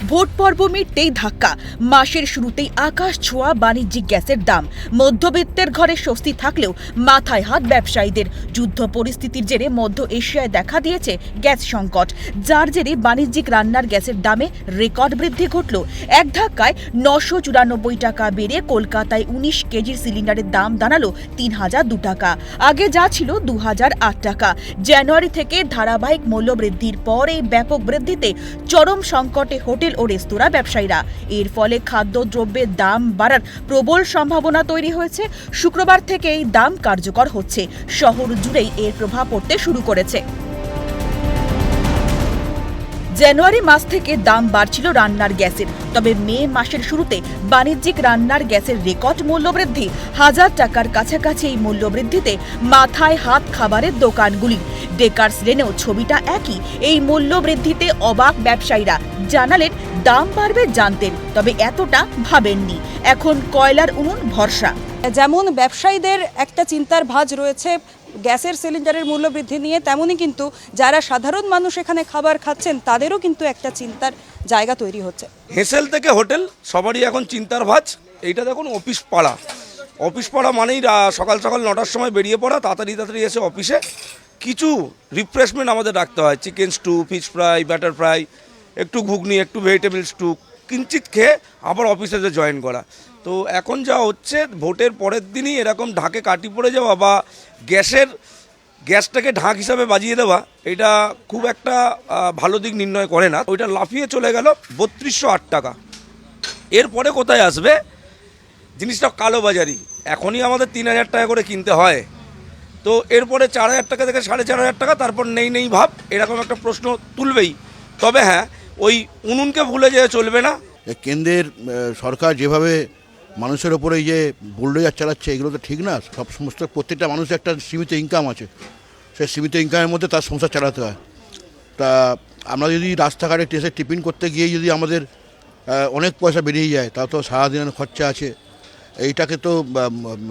Vote পর্ব মিটতেই ধাক্কা, মাসের শুরুতেই আকাশ ছোঁয়া বাণিজ্যিক গ্যাসের দাম। মধ্যবিত্তের ঘরে স্বস্তি থাকলেও মাথায় হাত ব্যবসায়ীদের। যুদ্ধ পরিস্থিতির জেরে মধ্য এশিয়ায় দেখা দিয়েছে গ্যাস সংকট, যার জেরে বাণিজ্যিক রান্নার গ্যাসের দামে রেকর্ড বৃদ্ধি ঘটল। এক ধাক্কায় 994 টাকা বেড়ে কলকাতায় 19 কেজির সিলিন্ডারের দাম দাঁড়ালো 3002 টাকা। আগে যা ছিল 2008 টাকা। জানুয়ারি থেকে ধারাবাহিক মূল্যবৃদ্ধির পর এই ব্যাপক বৃদ্ধিতে চরম সংকটে হোটেল ও রেস্তোরাঁ ব্যবসায়ীরা। এর ফলে খাদ্যদ্রব্যের দাম বাড়ার প্রবল সম্ভাবনা তৈরি হয়েছে। শুক্রবার থেকে এই দাম কার্যকর হচ্ছে। শহর জুড়েই এর প্রভাব পড়তে শুরু করেছে। জানুয়ারি মাস থেকে দাম বাড়ছিল রান্নার গ্যাসের, তবে মে মাসের শুরুতে বাণিজ্যিক রান্নার গ্যাসের রেকর্ড মূল্যবৃদ্ধি। 1000 টাকার কাছাকাছি এই মূল্যবৃদ্ধিতে মাথায় হাত খাবারের দোকানগুলি। ডেকার্স লেনেও ছবিটা একই। এই মূল্যবৃদ্ধিতে অবাক ব্যবসায়ীরা। জানালেন দাম বাড়বে জানতেন, তবে এতটা ভাবেননি। এখন কয়লার উনুন ভরসা। যেমন ব্যবসায়ীদের একটা চিন্তার ভাঁজ রয়েছে গ্যাসের সিলিন্ডারের মূল্য বৃদ্ধি নিয়ে, তেমনই কিন্তু যারা সাধারণ মানুষ এখানে খাবার খাচ্ছেন তাদেরও কিন্তু একটা চিন্তার জায়গা তৈরি হচ্ছে। হেসেল থেকে হোটেল সবারই এখন চিন্তার ভাঁজ। এইটা দেখুন অফিস পাড়া। অফিস পাড়া মানেই সকাল সকাল 9টার সময় বেরিয়ে পড়া, তাড়াতাড়ি এসে অফিসে কিছু রিফ্রেশমেন্ট আমাদের রাখতে হয়। Chicken stew, fish fry, batter fry, একটু ঘুগনি, একটু ভেজিটেবল স্টু, কিঞ্চিত খেয়ে আবার অফিসে জয়েন করা। তো এখন যা হচ্ছে, ভোটের পরের দিনই এরকম ঢাকে কাটি পড়ে যাওয়া বা গ্যাসটাকে ঢাক হিসাবে বাজিয়ে দেওয়া, এটা খুব একটা ভালো দিক নির্ণয় করে না। ওইটা লাফিয়ে চলে গেল 3208 টাকা। এরপরে কোথায় আসবে? জিনিসটা কালোবাজারি। এখনই আমাদের 3000 টাকা করে কিনতে হয়, তো এরপরে 4000 টাকা থেকে 4500 টাকা, তারপর নেই ভাব, এরকম একটা প্রশ্ন তুলবেই। তবে হ্যাঁ, ওই উনুনকে ভুলে যেয়ে চলবে না। কেন্দ্রের সরকার যেভাবে মানুষের ওপরে যে বুলডোজার চালাচ্ছে, এগুলো তো ঠিক না। প্রত্যেকটা মানুষের একটা সীমিত ইনকাম আছে, সেই সীমিত ইনকামের মধ্যে তার সংসার চালাতে হয়। তা আমরা যদি রাস্তাঘাটে এসে টিফিন করতে গিয়ে যদি আমাদের অনেক পয়সা বেরিয়ে যায়, তা তো সারাদিনের খরচা আছে, এইটাকে তো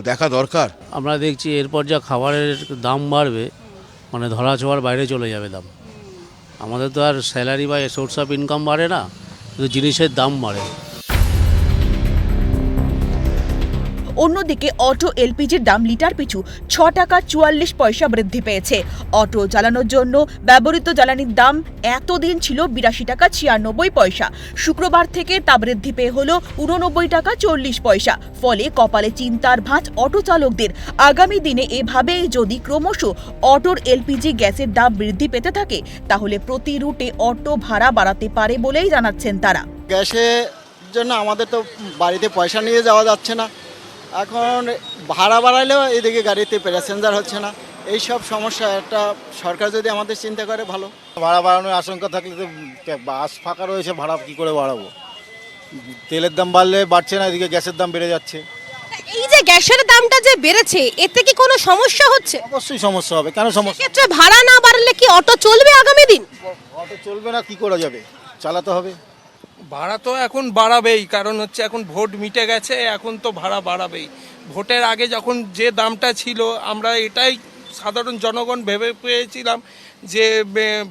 দেখা দরকার। আমরা দেখছি এরপর যা খাবারের দাম বাড়বে, মানে ধরা ছোঁয়ার বাইরে চলে যাবে দাম। আমাদের তো আর স্যালারি বা সোর্স অফ ইনকাম বাড়ে না, কিন্তু জিনিসের দাম বাড়ে। অন্যদিকে অটো এলপিজির দাম লিটার পিছু 6 টাকা 44 পয়সা বৃদ্ধি পেয়েছে। অটো চালানোর জন্য ব্যবহৃত জ্বালানির দাম এতদিন ছিল 82 টাকা 96 পয়সা। শুক্রবার থেকে তা বৃদ্ধি পেয়ে হল 89 টাকা 40 পয়সা। ফলে কপালে চিন্তার ভাঁজ অটো চালকদের। আগামী দিনে এভাবেই যদি ক্রমশ অটোর এলপিজি গ্যাসের দাম বৃদ্ধি পেতে থাকে, তাহলে প্রতি রুটে অটো ভাড়া বাড়াতে পারে বলেই জানাচ্ছেন তারা। গ্যাসের জন্য আমাদের তো বাড়িতে পয়সা নিয়ে যাওয়া যাচ্ছে না। এখন ভাড়া বাড়ালেও এদিকে গাড়িতে প্যাসেঞ্জার হচ্ছে না। এই সব সমস্যা একটা সরকার যদি আমাদের চিন্তা করে ভালো। ভাড়া বাড়ানোর আশঙ্কা থাকলে তো বাস ফাঁকা রয়েছে, ভাড়া কী করে বাড়াবো? তেলের দাম বাড়লে বাড়ছে না, এদিকে গ্যাসের দাম বেড়ে যাচ্ছে। এই যে গ্যাসের দামটা যে বেড়েছে, এতে কি কোনো সমস্যা হচ্ছে? অবশ্যই সমস্যা হবে। কেন সমস্যা? ক্ষেত্রে ভাড়া না বাড়লে কি অটো চলবে আগামী দিন? অটো চলবে না, কি করা যাবে? চালাতে হবে। ভাড়া তো এখন বাড়াবেই, কারণ হচ্ছে এখন ভোট মিটে গেছে, এখন তো ভাড়া বাড়াবেই। ভোটের আগে যখন যে দামটা ছিল, আমরা এটাই সাধারণ জনগণ ভেবে পেয়েছিলাম যে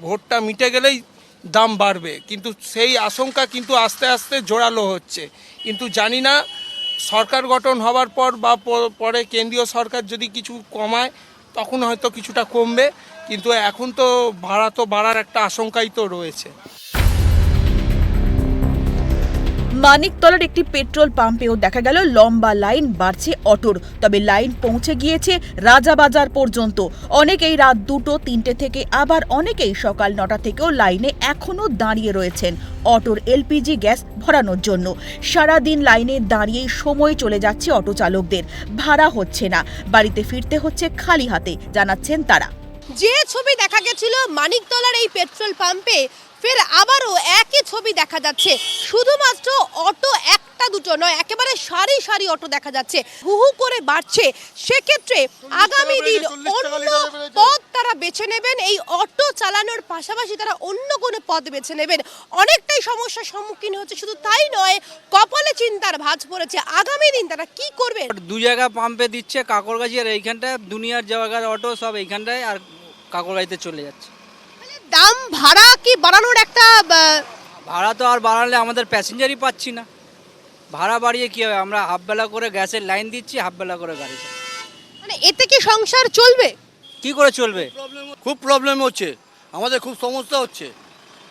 ভোটটা মিটে গেলেই দাম বাড়বে, কিন্তু সেই আশঙ্কা কিন্তু আস্তে আস্তে জোরালো হচ্ছে। কিন্তু জানি না সরকার গঠন হওয়ার পর বা পরে কেন্দ্রীয় সরকার যদি কিছু কমায়, তখন হয়তো কিছুটা কমবে, কিন্তু এখন তো ভাড়া তো বাড়ার একটা আশঙ্কাই তো রয়েছে। মানিকতলার একটি পেট্রোল পাম্পেও দেখা গেল লম্বা লাইন বাড়ছে অটোর। তবে লাইন পৌঁছে গিয়েছে রাজাবাজার পর্যন্ত। অনেকেই রাত 2টো 3টে থেকে, আবার অনেকেই সকাল 9টা থেকেও লাইনে এখনও দাঁড়িয়ে রয়েছেন অটোর এলপিজি গ্যাস ভরানোর জন্য। সারাদিন লাইনে দাঁড়িয়েই সময় চলে যাচ্ছে অটো চালকদের। ভাড়া হচ্ছে না, বাড়িতে ফিরতে হচ্ছে খালি হাতে, জানাচ্ছেন তারা। যে ছবি দেখা গেছিল মানিকতলার এই পেট্রোল পাম্পে, ফের আবারও একই ছবি দেখা যাচ্ছে। শুধুমাত্র অটো একটা দুটো নয়, একেবারে সারি সারি অটো দেখা যাচ্ছে, হু হু করে বাড়ছে। সেক্ষেত্রে আগামী দিন অন্য পথ তারা বেছে নেবেন, এই অটো চালানোর পাশাপাশি তারা অন্য কোনো পথ বেছে নেবেন। অনেকটাই সমস্যার সম্মুখীন হচ্ছে। শুধু তাই নয়, কপালে চিন্তার ভাঁজ পড়েছে। আগামী দিন তারা কি করবে? 2 জায়গা পাম্পে দিচ্ছে, কাকরগাছি আর এইখানটায়। দুনিয়ার জায়গার অটো সব এইখানটায়, আর কাকরগাছিতে চলে যাচ্ছে। দাম ভাড়া কি বাড়ানোর একটা ভাড়া তো আর বাড়ালে আমাদের প্যাসেঞ্জারই পাচ্ছি না। ভাড়া বাড়িয়ে কী হবে, আমরা হাফবেলা করে গ্যাসের লাইন দিচ্ছি, হাফবেলা করে গাড়ি চালাই। মানে এতে কি সংসার চলবে? কী করে চলবে? খুব প্রবলেম হচ্ছে, আমাদের খুব সমস্যা হচ্ছে।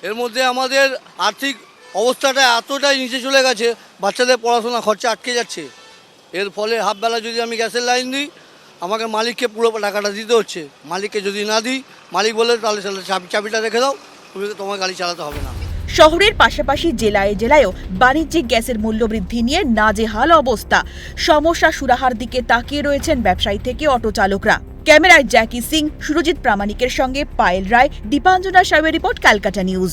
এর মধ্যে আমাদের আর্থিক অবস্থাটা এতটাই নিচে চলে গেছে, বাচ্চাদের পড়াশোনা খরচা আটকে যাচ্ছে। এর ফলে হাফবেলা যদি আমি গ্যাসের লাইন দিই, আমাকে মালিককে পুরো টাকাটা দিতে হচ্ছে। মালিককে যদি না দিই, মালিক বলে তাহলে চাবিটা রেখে দাও, তুমি তোমার গাড়ি চালাতে হবে না। শহরের পাশাপাশি জেলায় জেলায়ও বাণিজ্যিক গ্যাসের মূল্যবৃদ্ধি নিয়ে নাজেহাল অবস্থা। সমস্যা সুরাহার দিকে তাকিয়ে রয়েছেন ব্যবসায়ী থেকে অটো চালকরা। ক্যামেরায় জ্যাকি সিং, সুরজিৎ প্রামাণিকের সঙ্গে পায়েল রায়, দীপাঞ্জনা সাহেবের রিপোর্ট, ক্যালকাটা নিউজ।